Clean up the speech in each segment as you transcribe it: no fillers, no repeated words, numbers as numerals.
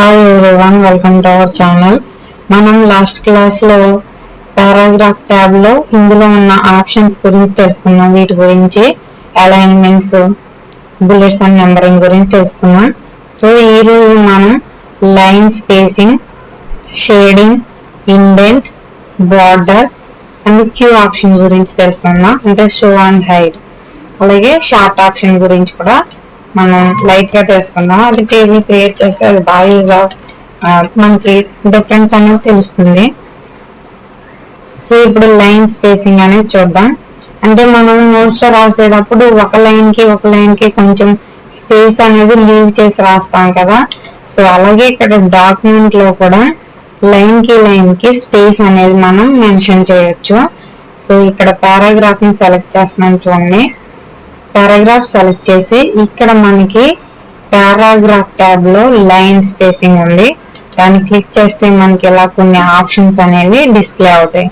Hi everyone, welcome to our channel. మనం last క్లాస్లో paragraph ట్యాబ్లో ఇందులో ఉన్న ఆప్షన్స్ గురించి తెలుసుకున్నాం. వీటి గురించి అలైన్మెంట్స్, బుల్లెట్స్ అండ్ నెంబరింగ్ గురించి తెలుసుకున్నాం. సో ఈరోజు మనం line spacing, shading, indent, border and క్యూ ఆప్షన్ గురించి తెలుసుకున్నాం. అంటే షో అండ్ హైడ్, అలాగే షార్ట్ ఆప్షన్ గురించి కూడా మనం లైట్ గా తెలుసుకుందాం. అది టేబుల్ క్రియేట్ చేస్తే అది బాగా యూజ్ మనకి డిఫరెన్స్ అనేది తెలుస్తుంది. సో ఇప్పుడు లైన్ స్పేసింగ్ అనేది చూద్దాం. అంటే మనం నోట్స్ లో రాసేటప్పుడు ఒక లైన్ కి కొంచెం స్పేస్ అనేది లీవ్ చేసి రాస్తాం కదా. సో అలాగే ఇక్కడ డాక్యుమెంట్ లో కూడా లైన్ కి స్పేస్ అనేది మనం మెన్షన్ చేయొచ్చు. సో ఇక్కడ పారాగ్రాఫ్ ని సెలెక్ట్ చేస్తున్నాం చూడండి. పారాగ్రాఫ్ సెలెక్ట్ చేసి ఇక్కడ మనకి పారాగ్రాఫ్ ట్యాబ్ లో లైన్ స్పేసింగ్ ఉంది. దాన్ని క్లిక్ చేస్తే మనకి ఇలా కొన్ని ఆప్షన్స్ అనేవి డిస్ప్లే అవుతాయి.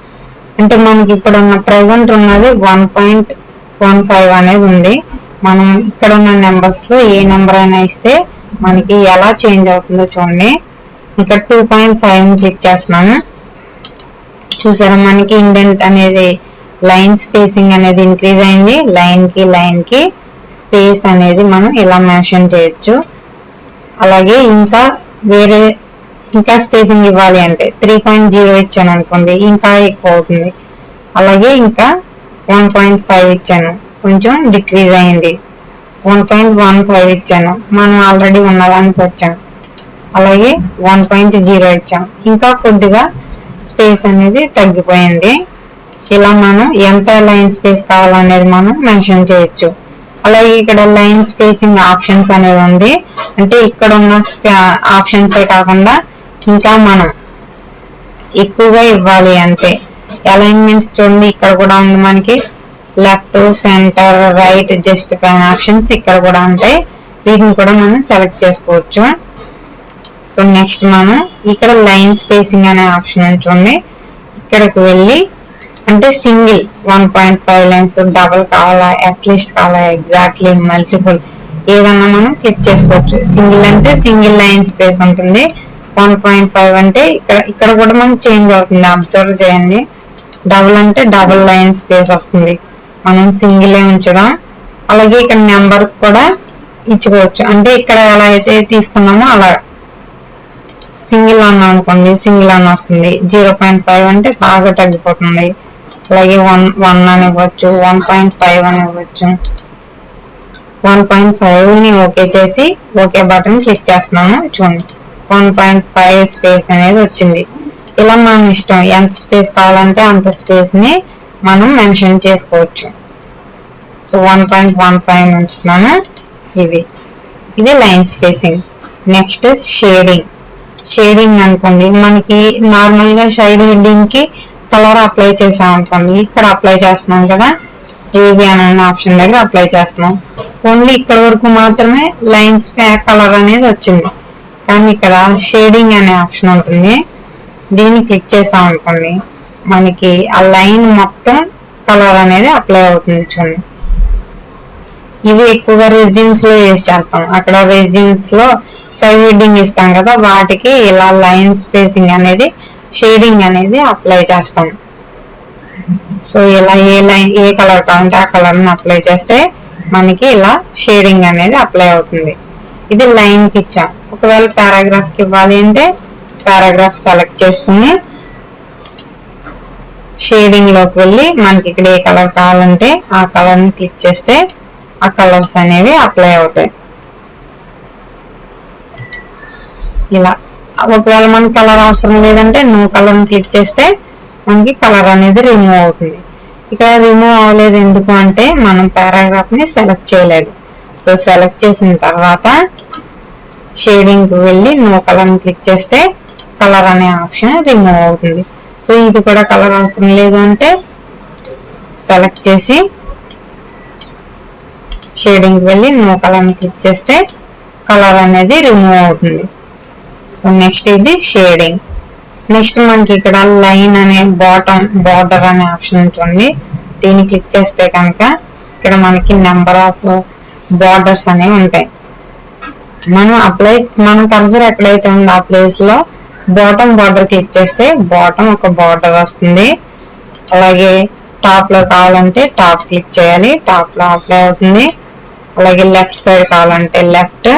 అంటే మనకి ఇప్పుడు ఉన్న ప్రెసెంట్ ఉన్నది 1.15 అనేది ఉంది. మనం ఇక్కడ ఉన్న నెంబర్స్ లో ఏ నెంబర్ అయినా ఇస్తే మనకి ఎలా చేంజ్ అవుతుందో చూడండి. ఇక్కడ 2.5 క్లిక్ చేస్తున్నాను. చూసారా, మనకి ఇండెంట్ అనేది లైన్ స్పేసింగ్ అనేది ఇంక్రీజ్ అయింది. లైన్ కి స్పేస్ అనేది మనం ఇలా మెన్షన్ చేయొచ్చు. అలాగే ఇంకా స్పేసింగ్ ఇవ్వాలి అంటే 3.0 ఇచ్చాను అనుకోండి, ఇంకా ఎక్కువ అవుతుంది. అలాగే ఇంకా 1.5 ఇచ్చాను, కొంచెం డిక్రీజ్ అయింది. 1.15 ఇచ్చాను, మనం ఆల్రెడీ ఉన్నదానికి వచ్చాం. అలాగే 1.0 ఇచ్చాం, ఇంకా కొద్దిగా స్పేస్ అనేది తగ్గిపోయింది. ఇలా మనం ఎంత లైన్ స్పేస్ కావాలనేది మనం మెన్షన్ చేయొచ్చు. అలాగే ఇక్కడ లైన్ స్పేసింగ్ ఆప్షన్స్ అనేది ఉంది. అంటే ఇక్కడ ఉన్న ఆప్షన్సే కాకుండా ఇంకా మనం ఎక్కువగా ఇవ్వాలి అంటే అలైన్మెంట్స్ చూడండి, ఇక్కడ కూడా ఉంది మనకి. లెఫ్ట్, సెంటర్, రైట్, జస్ట్ పైన ఆప్షన్స్ ఇక్కడ కూడా ఉంటాయి. వీటిని కూడా మనం సెలెక్ట్ చేసుకోవచ్చు. సో నెక్స్ట్ మనం ఇక్కడ లైన్ స్పేసింగ్ అనే ఆప్షన్ చూడండి. ఇక్కడికి వెళ్ళి అంటే సింగిల్ 1.5 లైన్స్, డబుల్ కావాలా, అట్లీస్ట్ కావాలా, ఎగ్జాక్ట్లీ, మల్టిపుల్ ఏదన్నా మనం క్లిక్ చేసుకోవచ్చు. సింగిల్ అంటే సింగిల్ లైన్ స్పేస్ ఉంటుంది. 1.5 అంటే ఇక్కడ కూడా మనం చేంజ్ అవుతుంది, అబ్జర్వ్ చేయండి. డబుల్ అంటే డబుల్ లైన్ స్పేస్ వస్తుంది. మనం సింగిల్ ఉంచుదాం. అలాగే ఇక్కడ నెంబర్స్ కూడా ఇచ్చుకోవచ్చు. అంటే ఇక్కడ ఎలా అయితే తీసుకున్నామో అలా సింగిల్ అన్నాం అనుకోండి, సింగిల్ అని వస్తుంది. 0.5 అంటే బాగా తగ్గిపోతుంది. అలాగే 1 అని ఇవ్వచ్చు, 1.5 అని ఇవ్వచ్చు. 1.5 ని ఓకే చేసి ఓకే బటన్ క్లిక్ చేస్తున్నాను. చూడండి, 1.5 స్పేస్ అనేది వచ్చింది. ఇలా మన ఇష్టం, ఎంత స్పేస్ కావాలంటే అంత స్పేస్ ని మనం మెన్షన్ చేసుకోవచ్చు. సో 1.15 ఉంచుతున్నాను. ఇది లైన్ స్పేసింగ్. నెక్స్ట్ షేడింగ్ అనుకోండి, మనకి నార్మల్ గా షైడ్ హెడ్డింగ్ కి కలర్ అప్లై చేసాం అనుకోండి. ఇక్కడ అప్లై చేస్తున్నాం కదా, ఏవి అనే ఆప్షన్ దగ్గర అప్లై చేస్తున్నాం. ఓన్లీ ఇక్కడ వరకు మాత్రమే లైన్స్ కలర్ అనేది వచ్చింది. కానీ ఇక్కడ షేడింగ్ అనే ఆప్షన్ ఉంటుంది. దీన్ని క్లిక్ చేసాం అనుకోండి, మనకి ఆ లైన్ మొత్తం కలర్ అనేది అప్లై అవుతుంది. చూడండి, ఇవి ఎక్కువగా రెజ్యూమ్స్ లో యూజ్ చేస్తాం. అక్కడ రెజ్యూమ్స్ లో సైడ్ హెడ్డింగ్ ఇస్తాం కదా, వాటికి ఇలా లైన్ స్పేసింగ్ అనేది, షేడింగ్ అనేది అప్లై చేస్తాం. సో ఇలా ఏ కలర్ కావాలంటే ఆ కలర్ ని అప్లై చేస్తే మనకి ఇలా షేడింగ్ అనేది అప్లై అవుతుంది. ఇది లైన్ కి ఇచ్చాం. ఒకవేళ పారాగ్రాఫ్ కి ఇవ్వాలి అంటే పారాగ్రాఫ్ సెలెక్ట్ చేసుకుని షేడింగ్ లోకి వెళ్ళి మనకి ఇక్కడ ఏ కలర్ కావాలంటే ఆ కలర్ ని క్లిక్ చేస్తే ఆ కలర్స్ అనేవి అప్లై అవుతాయి. ఇలా ఒకవేళ మనకి కలర్ అవసరం లేదంటే నో కలర్ ని క్లిక్ చేస్తే మనకి కలర్ అనేది రిమూవ్ అవుతుంది. ఇక్కడ రిమూవ్ అవ్వలేదు ఎందుకు అంటే మనం పారాగ్రాఫ్ ని సెలెక్ట్ చేయలేదు. సో సెలెక్ట్ చేసిన తర్వాత షేడింగ్ కి వెళ్ళి నో కలర్ ని క్లిక్ చేస్తే కలర్ అనే ఆప్షన్ రిమూవ్ అవుతుంది. సో ఇది కూడా కలర్ అవసరం లేదు అంటే సెలెక్ట్ చేసి షేడింగ్ కి వెళ్ళి నో కలర్ ని క్లిక్ చేస్తే కలర్ అనేది రిమూవ్ అవుతుంది. సో నెక్స్ట్ ఇది షేడింగ్. నెక్స్ట్ మనకి ఇక్కడ లైన్ అనే బార్డర్ అనే ఆప్షన్ ఉంటుంది. దీన్ని క్లిక్ చేస్తే కనుక ఇక్కడ మనకి నెంబర్ ఆఫ్ బార్డర్స్ అనేవి ఉంటాయి. మనం కర్సర్ ఎక్కడైతే ఉందో ఆ ప్లేస్ లో బాటమ్ బార్డర్ క్లిక్ చేస్తే బాటమ్ ఒక బార్డర్ వస్తుంది. అలాగే టాప్ లో కావాలంటే టాప్ క్లిక్ చేయాలి, టాప్ లో అప్లై అవుతుంది. అలాగే లెఫ్ట్ సైడ్ కావాలంటే లెఫ్ట్,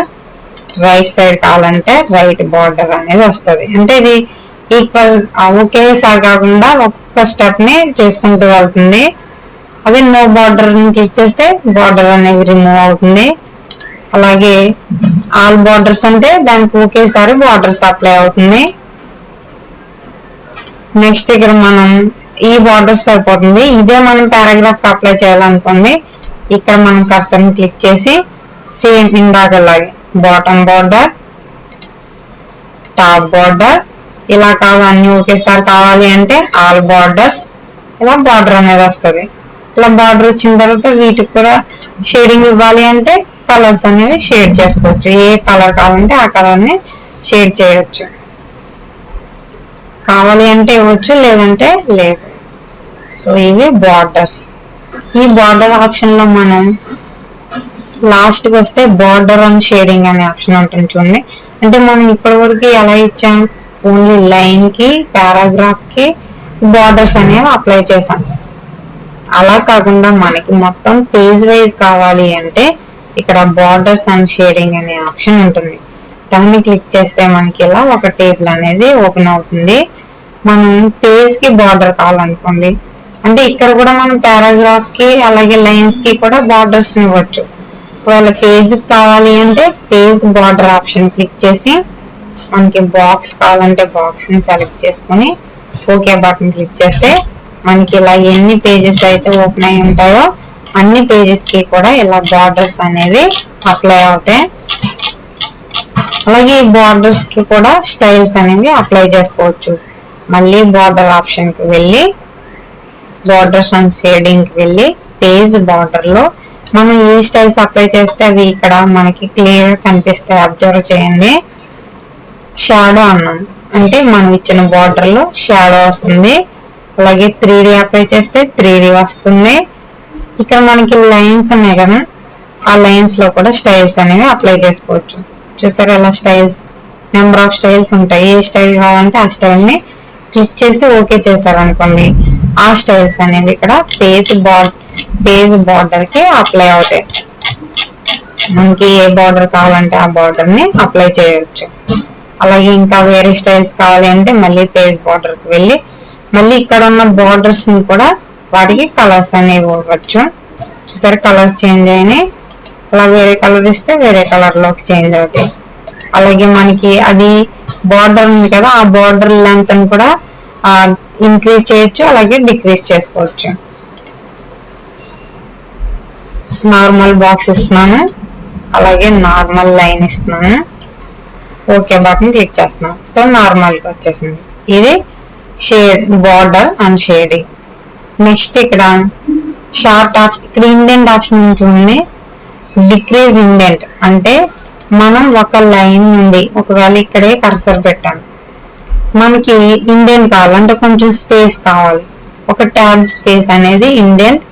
రైట్ సైడ్ కావాలంటే రైట్ బార్డర్ అనేది వస్తుంది. అంటే ఇది ఈక్వల్ ఒకేసారి కాకుండా ఒక్కొక్క స్టెప్ ని చేసుకుంటూ వెళ్తుంది. అదే నో బార్డర్ క్లిక్ చేస్తే బార్డర్ అనేది రిమూవ్ అవుతుంది. అలాగే ఆల్ బార్డర్స్ అంటే దానికి ఒకేసారి బార్డర్స్ అప్లై అవుతుంది. నెక్స్ట్ ఇక్కడ మనం ఈ బార్డర్స్ సరిపోతుంది. ఇదే మనం పారాగ్రాఫ్ అప్లై చేయాలనుకోండి, ఇక్కడ మనం కర్సర్ ని క్లిక్ చేసి సేమ్ ఇందాకలాగే బాటమ్ బార్డర్, టాప్ బార్డర్, ఇలా కావాలి ఒకేసారి కావాలి అంటే ఆల్ బార్డర్స్, ఇలా బార్డర్ అనేది వస్తుంది. ఇలా బార్డర్ వచ్చిన తర్వాత వీటికి కూడా షేడింగ్ ఇవ్వాలి అంటే కలర్స్ అనేవి షేడ్ చేసుకోవచ్చు. ఏ కలర్ కావాలంటే ఆ కలర్ ని షేడ్ చేయొచ్చు. కావాలి అంటే ఇవ్వచ్చు, లేదంటే లేదు. సో ఇవి బార్డర్స్. ఈ బార్డర్ ఆప్షన్ లో మనం లాస్ట్ కి వస్తే బార్డర్ అండ్ షేడింగ్ అనే ఆప్షన్ ఉంటుంది చూడండి. అంటే మనం ఇప్పటి వరకు ఎలా ఇచ్చాం, ఓన్లీ లైన్ కి పారాగ్రాఫ్ కి బార్డర్స్ అనేవి అప్లై చేసాం. అలా కాకుండా మనకి మొత్తం పేజ్ వైజ్ కావాలి అంటే ఇక్కడ బార్డర్స్ అండ్ షేడింగ్ అనే ఆప్షన్ ఉంటుంది. దాన్ని క్లిక్ చేస్తే మనకి ఇలా ఒక టేబుల్ అనేది ఓపెన్ అవుతుంది. మనం పేజ్ కి బార్డర్ కావాలనుకోండి, అంటే ఇక్కడ కూడా మనం పారాగ్రాఫ్ కి అలాగే లైన్స్ కి కూడా బార్డర్స్ ఇవ్వచ్చు. ఒకవేళ పేజ్ కావాలి అంటే పేజ్ బార్డర్ ఆప్షన్ క్లిక్ చేసి మనకి బాక్స్ కావాలంటే బాక్స్ ని సెలెక్ట్ చేసుకుని ఓకే బటన్ క్లిక్ చేస్తే మనకి ఇలా ఎన్ని పేజెస్ అయితే ఓపెన్ అయి ఉంటాయో అన్ని పేజెస్ కి కూడా ఇలా బార్డర్స్ అనేవి అప్లై అవుతాయి. అలాగే ఈ బార్డర్స్ కి కూడా స్టైల్స్ అనేవి అప్లై చేసుకోవచ్చు. మళ్ళీ బార్డర్ ఆప్షన్ కి వెళ్ళి బార్డర్స్ అండ్ షేడింగ్ కి వెళ్ళి పేజ్ బార్డర్ లో మనం ఏ స్టైల్స్ అప్లై చేస్తే అవి ఇక్కడ మనకి క్లియర్ గా కనిపిస్తాయి. అబ్జర్వ్ చేయండి. షాడో అన్నాం అంటే మనం ఇచ్చిన బార్డర్ లో షాడో వస్తుంది. అలాగే 3D అప్లై చేస్తే 3D వస్తుంది. ఇక్కడ మనకి లైన్స్ ఉన్నాయి కదా, ఆ లైన్స్ లో కూడా స్టైల్స్ అనేవి అప్లై చేసుకోవచ్చు. చూసారా ఇలా స్టైల్స్ నెంబర్ ఆఫ్ స్టైల్స్ ఉంటాయి. ఏ స్టైల్ కావాలంటే ఆ స్టైల్ ని క్లిక్ చేసి ఓకే చేశారనుకోండి, ఆ స్టైల్స్ అనేవి ఇక్కడ పేజ్ బార్డర్ కి అప్లై అవుతాయి. మనకి ఏ బార్డర్ కావాలంటే ఆ బార్డర్ ని అప్లై చేయొచ్చు. అలాగే ఇంకా వేరే స్టైల్స్ కావాలి అంటే మళ్ళీ పేజ్ బార్డర్ కి వెళ్ళి మళ్ళీ ఇక్కడ ఉన్న బార్డర్స్ ని కూడా వాటికి కలర్స్ అనేవి ఇవ్వచ్చు. చూసారు కలర్స్ చేంజ్ అయినాయి. అలా వేరే కలర్ ఇస్తే వేరే కలర్ లోకి చేంజ్ అవుతాయి. అలాగే మనకి అది బార్డర్ ఉంది కదా, ఆ బార్డర్ లెంత్ ని కూడా ఇంక్రీజ్ చేయొచ్చు, అలాగే డిక్రీజ్ చేసుకోవచ్చు. నార్మల్ బాక్స్ ఇస్తున్నాను, అలాగే నార్మల్ లైన్ ఇస్తున్నాను. ఓకే బటన్ క్లిక్ చేస్తున్నాను. సో నార్మల్ గా వచ్చేసింది. ఇది shade border and shading. Next ఇక్కడ షార్ట్ ఇక్కడ ఇండెంట్ ఆప్షన్ ఉంటుంది. డిక్రీజ్ ఇండెంట్ అంటే మనం ఒక లైన్ నుండి ఒకవేళ ఇక్కడే కర్సర్ పెట్టాను, మనకి ఇండెంట్ కావాలంటే కొంచెం స్పేస్ కావాలి, ఒక ట్యాబ్ స్పేస్ అనేది ఇండెంట్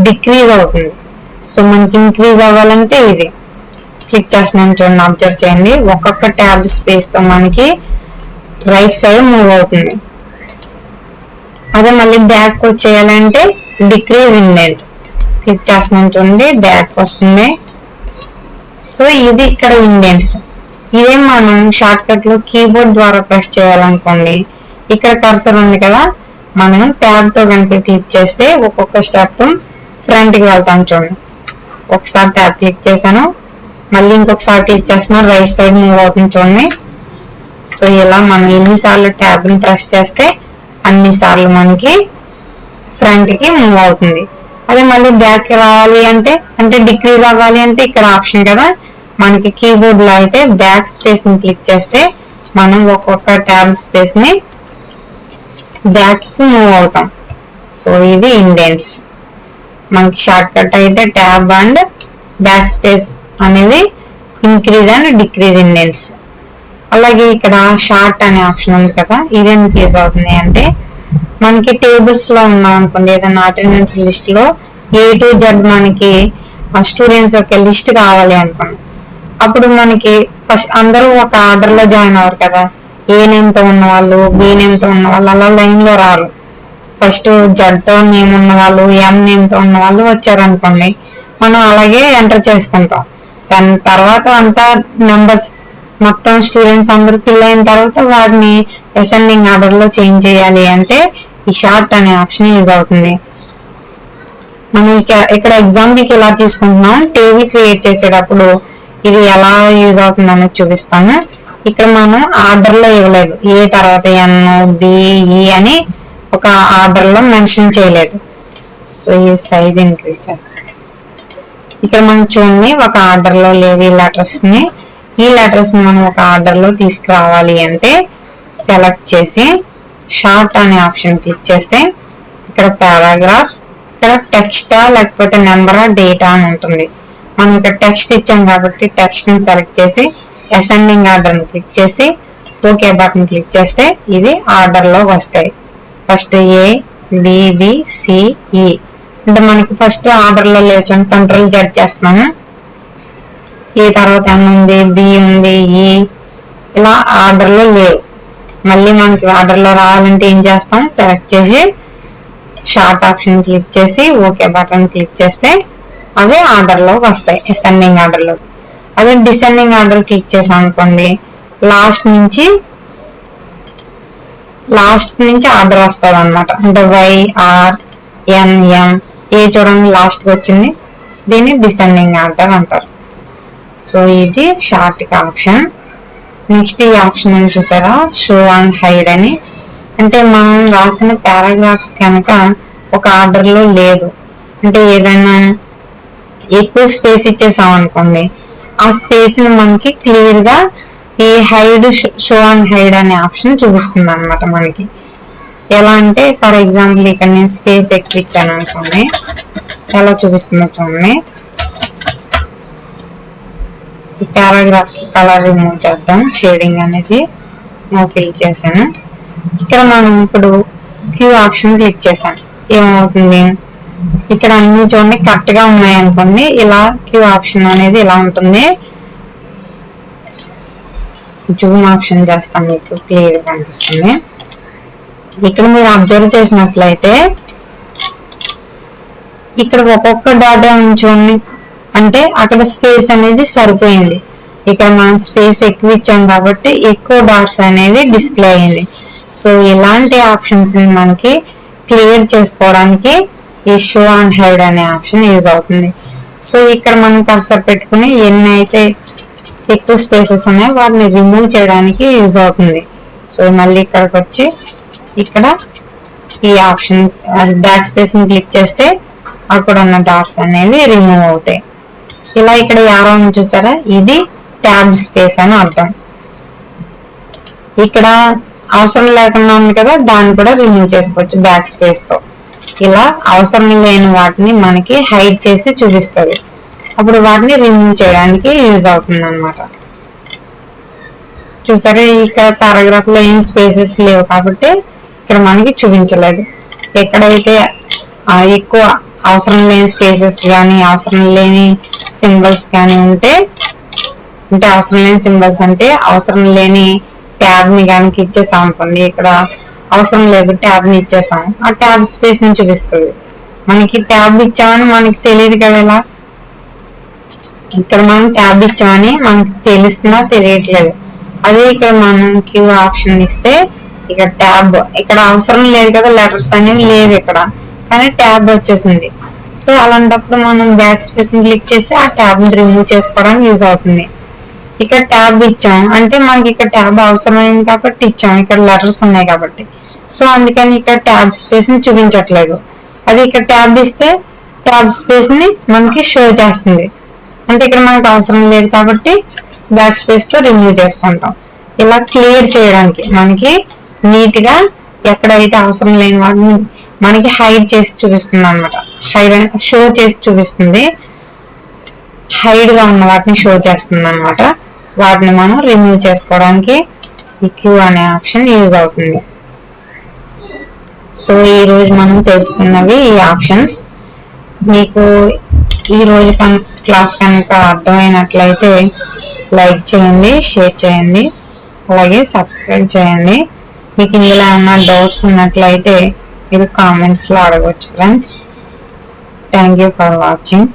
డిక్రీజ్ అవుతుంది. సో మనకి ఇంక్రీజ్ అవ్వాలంటే ఇది క్లిక్ చేస్తున్నాను చూడండి, అబ్జర్వ్ చేయండి. ఒక్కొక్క ట్యాబ్ స్పేస్ తో మనకి రైట్ సైడ్ మూవ్ అవుతుంది. అదే మళ్ళీ బ్యాక్ చేయాలంటే డిక్రీజ్ ఇండెంట్ క్లిక్ చేస్తున్నాను చూడండి, బ్యాక్ వస్తుంది. సో ఇది ఇక్కడ ఇండెంట్స్. ఇదే మనం షార్ట్ కట్ లో కీబోర్డ్ ద్వారా ప్రెస్ చేయాలనుకోండి, ఇక్కడ కర్సర్ ఉంది కదా, మనం ట్యాబ్ తో కనుక క్లిక్ చేస్తే ఒక్కొక్క స్టెప్ ఫ్రంట్ కి వెళ్తాం చూడండి. ఒకసారి ట్యాబ్ క్లిక్ చేశాను, మళ్ళీ ఇంకొకసారి క్లిక్ చేస్తున్నాను, రైట్ సైడ్ మూవ్ అవుతుంది చూడండి. సో ఇలా మనం ఎన్నిసార్లు ట్యాబ్ ని ప్రెస్ చేస్తే అన్ని సార్లు మనకి ఫ్రంట్ కి మూవ్ అవుతుంది. అదే మళ్ళీ బ్యాక్ కి రావాలి అంటే డిక్రీజ్ అవ్వాలి అంటే ఇక్కడ ఆప్షన్ కదా, మనకి కీబోర్డ్ లో అయితే బ్యాక్ స్పేస్ ని క్లిక్ చేస్తే మనం ఒక్కొక్క ట్యాబ్ స్పేస్ ని బ్యాక్ కి మూవ్ అవుతాం. సో ఇది ఇండెంట్స్. మనకి షార్ట్ కట్ అయితే ట్యాబ్ అండ్ బ్యాక్ స్పేస్ అనేవి ఇంక్రీజ్ అండ్ డిక్రీజ్ ఇండెంట్స్. అలాగే ఇక్కడ షార్ట్ అనే ఆప్షన్ ఉంది కదా, ఇది ఎందుకు యూజ్ అవుతుంది అంటే మనకి టేబుల్స్ లో ఉన్నాం అనుకోండి, ఏదైనా అటెండెన్స్ లిస్ట్ లో A to Z మనకి స్టూడెంట్స్ యొక్క లిస్ట్ కావాలి అనుకోండి, అప్పుడు మనకి ఫస్ట్ అందరూ ఒక ఆర్డర్ లో జాయిన్ అవ్వరు కదా, ఏ నేమ్ తో ఉన్న వాళ్ళు, బి నేమ్ తో ఉన్న వాళ్ళు అలా లైన్ లో రారు. ఫస్ట్ జెడ్ తో నేమ్ ఉన్న వాళ్ళు, ఎం నేమ్ తో ఉన్న వాళ్ళు వచ్చారనుకోండి, మనం అలాగే ఎంటర్ చేసుకుంటాం. దాని తర్వాత అంతా నెంబర్స్ మొత్తం స్టూడెంట్స్ అందరూ ఫిల్ అయిన తర్వాత వాటిని అసెండింగ్ ఆర్డర్ లో చేంజ్ చేయాలి అంటే ఈ షార్ట్ అనే ఆప్షన్ యూజ్ అవుతుంది. మనం ఇక్కడ ఎగ్జాంపుల్ ఇలా తీసుకుంటున్నాం. టేబుల్ క్రియేట్ చేసేటప్పుడు ఇది ఎలా యూజ్ అవుతుంది అనేది చూపిస్తాను. ఇక్కడ మనం ఆర్డర్ లో ఇవ్వలేదు, ఏ తర్వాత ఎన్ బిఈ అని ఒక ఆర్డర్ లో మెన్షన్ చేయలేదు. సో ఈ సైజ్ ఇంక్రీజ్ చేస్తాం. ఇక్కడ మనం చూడండి ఒక ఆర్డర్ లో లేవు ఈ లెటర్స్ ని మనం ఒక ఆర్డర్ లో తీసుకురావాలి అంటే సెలెక్ట్ చేసి షార్ట్ అనే ఆప్షన్ క్లిక్ చేస్తే ఇక్కడ పారాగ్రాఫ్స్, ఇక్కడ టెక్స్టా లేకపోతే నెంబరా డేటా అని ఉంటుంది. మనం ఇక్కడ టెక్స్ట్ ఇచ్చాం కాబట్టి టెక్స్ట్ ని సెలెక్ట్ చేసి అసెండింగ్ ఆర్డర్ ని క్లిక్ చేసి ఓకే బటన్ క్లిక్ చేస్తే ఇవి ఆర్డర్ లోకి వస్తాయి. ఫస్ట్ ఏ బిబి సిఈ అంటే మనకి ఫస్ట్ ఆర్డర్ లో లేవు, కంట్రోల్ జెడ్ చేస్తున్నాను. ఏ తర్వాత ఎం ఉంది, బి ఉంది, ఈ ఇలా ఆర్డర్ లో లేవు. మళ్ళీ మనకి ఆర్డర్ లో రావాలంటే ఏం చేస్తాం, సెలెక్ట్ చేసి షార్ట్ ఆప్షన్ క్లిక్ చేసి ఓకే బటన్ క్లిక్ చేస్తే అవి ఆర్డర్ లోకి వస్తాయి, అసెండింగ్ ఆర్డర్ లో. అదే డిసెండింగ్ ఆర్డర్ క్లిక్ చేసాం అనుకోండి, లాస్ట్ నుంచి ఆర్డర్ వస్తుంది అనమాట. అంటే YRNM ఏ చూడండి లాస్ట్ కి వచ్చింది, దీన్ని డిసెండింగ్ ఆర్డర్ అంటారు. సో ఇది షార్ట్ ఆప్షన్. నెక్స్ట్ ఈ ఆప్షన్ ఏం చూసారా, షో అండ్ హైడ్ అని. అంటే మనం రాసిన పారాగ్రాఫ్స్ కనుక ఒక ఆర్డర్ లో లేదు అంటే ఏదైనా ఎక్కువ స్పేస్ ఇచ్చేసాం అనుకోండి, ఆ స్పేస్ ని మనకి క్లియర్ గా ఈ హైడ్ షో అండ్ హైడ్ అనే ఆప్షన్ చూపిస్తుంది అనమాట. మనకి ఎలా అంటే ఫర్ ఎగ్జాంపుల్ ఇక్కడ నేను స్పేస్ ఎక్కువ ఇచ్చాను అనుకోండి, ఎలా చూపిస్తుందో చూడండి. ఈ పారాగ్రాఫ్ కి కలర్ రిమూవ్ చేద్దాం, షేడింగ్ అనేది ఫిల్ చేశాను. ఇక్కడ మనం ఇప్పుడు క్యూ ఆప్షన్ క్లిక్ చేశాను, ఏమవుతుంది ఇక్కడ అన్ని చూడండి కరెక్ట్ గా ఉన్నాయి అనుకోండి, ఇలా క్యూ ఆప్షన్ అనేది ఇలా ఉంటుంది. జూమ్ ఆప్షన్ చేస్తాం, మీకు క్లియర్ గా కనిపిస్తుంది. ఇక్కడ మీరు అబ్జర్వ్ చేసినట్లయితే ఇక్కడ ఒక్కొక్క డాటా ఉంచండి అంటే అక్కడ స్పేస్ అనేది సరిపోయింది. ఇక్కడ మనం స్పేస్ ఎక్కువ ఇచ్చాం కాబట్టి ఎక్కువ డాట్స్ అనేవి డిస్ప్లే అయింది. సో ఇలాంటి ఆప్షన్స్ ని మనకి క్లియర్ చేసుకోవడానికి ఈ షో అండ్ హైడ్ అనే ఆప్షన్ యూజ్ అవుతుంది. సో ఇక్కడ మనం కర్సర్ పెట్టుకుని ఎన్ని అయితే ఎక్కువ స్పేసెస్ ఉన్నాయో వాటిని రిమూవ్ చేయడానికి యూజ్ అవుతుంది. సో మళ్ళీ ఇక్కడికి వచ్చి ఇక్కడ ఈ ఆప్షన్ బ్యాక్ స్పేస్ ని క్లిక్ చేస్తే అక్కడ ఉన్న డాట్స్ అనేవి రిమూవ్ అవుతాయి. ఇలా ఇక్కడ యారో చూసారా, ఇది ట్యాబ్ స్పేస్ అని అర్థం. ఇక్కడ అవసరం లేకుండా ఉంది కదా, దాన్ని కూడా రిమూవ్ చేసుకోవచ్చు బ్యాక్ స్పేస్ తో. ఇలా అవసరం లేని వాటిని మనకి హైడ్ చేసి చూపిస్తుంది, అప్పుడు వాటిని రిమూవ్ చేయడానికి యూజ్ అవుతుంది అనమాట. చూసారా ఇక్కడ పారాగ్రాఫ్ లో ఏం స్పేసెస్ లేవు కాబట్టి ఇక్కడ మనకి చూపించలేదు. ఎక్కడైతే ఎక్కువ అవసరం లేని స్పేసెస్ కానీ అవసరం లేని సింబల్స్ కానీ ఉంటే, అంటే అవసరం లేని సింబల్స్ అంటే అవసరం లేని ట్యాబ్ ని కనుక ఇచ్చేసాం అనుకోండి, ఇక్కడ అవసరం లేదు ట్యాబ్ ని ఇచ్చేసాం, ఆ ట్యాబ్ స్పేస్ ని చూపిస్తుంది. మనకి ట్యాబ్ ఇచ్చామని మనకి తెలియదు కదా, ఇలా ఇక్కడ మనం ట్యాబ్ ఇచ్చామని మనకి తెలుస్తున్నా తెలియట్లేదు. అదే ఇక్కడ మనం క్యూ ఆప్షన్ ఇస్తే ఇక్కడ ట్యాబ్, ఇక్కడ అవసరం లేదు కదా, లెటర్స్ అనేవి లేవు ఇక్కడ, కానీ ట్యాబ్ వచ్చేసింది. సో అలాంటప్పుడు మనం బ్యాక్ స్పేస్ ని క్లిక్ చేసి ఆ ట్యాబ్ ని రిమూవ్ చేసుకోవడానికి యూజ్ అవుతుంది. ఇక్కడ ట్యాబ్ ఇచ్చాం అంటే మనకి ఇక్కడ ట్యాబ్ అవసరమైంది కాబట్టి ఇచ్చాం, ఇక్కడ లెటర్స్ ఉన్నాయి కాబట్టి. సో అందుకని ఇక్కడ ట్యాబ్ స్పేస్ ని చూపించట్లేదు. అది ఇక్కడ ట్యాబ్ ఇస్తే ట్యాబ్ స్పేస్ ని మనకి షో చేస్తుంది. అంటే ఇక్కడ మనకి అవసరం లేదు కాబట్టి బ్యాక్ స్పేస్ తో రిమూవ్ చేసుకుంటాం. ఇలా క్లియర్ చేయడానికి మనకి నీట్ గా ఎక్కడైతే అవసరం లేని వాటిని మనకి హైడ్ చేసి చూపిస్తుంది అనమాట. హైడ్ షో చేసి చూపిస్తుంది, హైడ్ గా ఉన్న వాటిని షో చేస్తుంది అనమాట. వాటిని మనం రిమూవ్ చేసుకోవడానికి ఈ క్యూ అనే ఆప్షన్ యూజ్ అవుతుంది. సో ఈ రోజు మనం తెలుసుకున్నవి ఈ ఆప్షన్స్. మీకు ఈ రోజు క్లాస్ కనుక అర్థమైనట్లయితే లైక్ చేయండి, షేర్ చేయండి, అలాగే సబ్స్క్రైబ్ చేయండి. మీకు ఇందులో ఏమన్నా డౌట్స్ ఉన్నట్లయితే మీరు కామెంట్స్లో అడగవచ్చు friends. Thank you for watching.